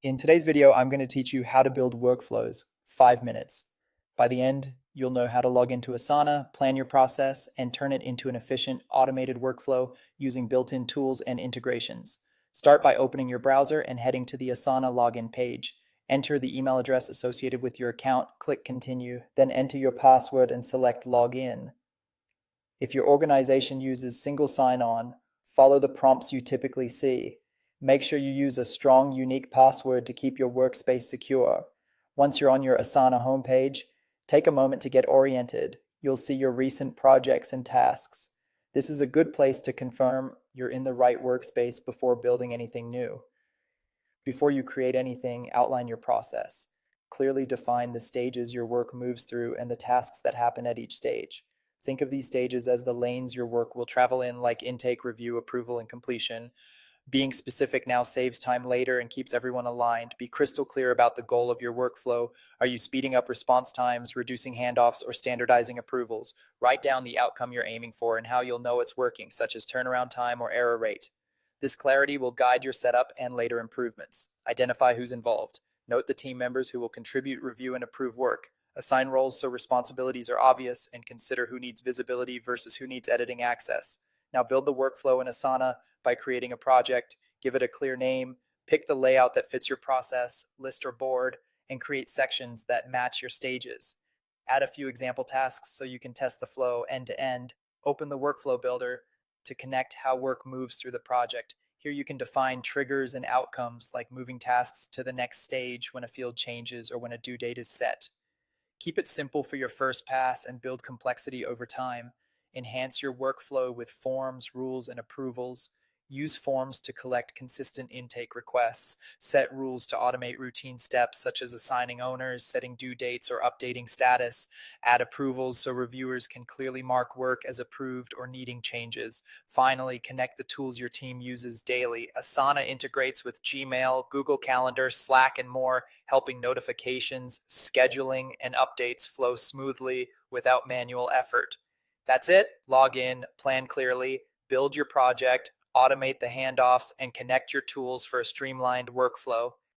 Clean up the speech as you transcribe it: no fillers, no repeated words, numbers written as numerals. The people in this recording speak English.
In today's video, I'm going to teach you how to build workflows, 5 minutes. By the end, you'll know how to log into Asana, plan your process, and turn it into an efficient, automated workflow using built-in tools and integrations. Start by opening your browser and heading to the Asana login page. Enter the email address associated with your account, click Continue, then enter your password and select Login. If your organization uses single sign-on, follow the prompts you typically see. Make sure you use a strong, unique password to keep your workspace secure. Once you're on your Asana homepage, take a moment to get oriented. You'll see your recent projects and tasks. This is a good place to confirm you're in the right workspace before building anything new. Before you create anything, outline your process. Clearly define the stages your work moves through and the tasks that happen at each stage. Think of these stages as the lanes your work will travel in, like intake, review, approval, and completion. Being specific now saves time later and keeps everyone aligned. Be crystal clear about the goal of your workflow. Are you speeding up response times, reducing handoffs, or standardizing approvals? Write down the outcome you're aiming for and how you'll know it's working, such as turnaround time or error rate. This clarity will guide your setup and later improvements. Identify who's involved. Note the team members who will contribute, review, and approve work. Assign roles so responsibilities are obvious, and consider who needs visibility versus who needs editing access. Now build the workflow in Asana by creating a project, give it a clear name, pick the layout that fits your process, list or board, and create sections that match your stages. Add a few example tasks so you can test the flow end to end. Open the workflow builder to connect how work moves through the project. Here you can define triggers and outcomes, like moving tasks to the next stage when a field changes or when a due date is set. Keep it simple for your first pass and build complexity over time. Enhance your workflow with forms, rules, and approvals. Use forms to collect consistent intake requests. Set rules to automate routine steps such as assigning owners, setting due dates, or updating status. Add approvals so reviewers can clearly mark work as approved or needing changes. Finally, connect the tools your team uses daily. Asana integrates with Gmail, Google Calendar, Slack, and more, helping notifications, scheduling, and updates flow smoothly without manual effort. That's it. Log in, plan clearly, build your project, automate the handoffs, and connect your tools for a streamlined workflow.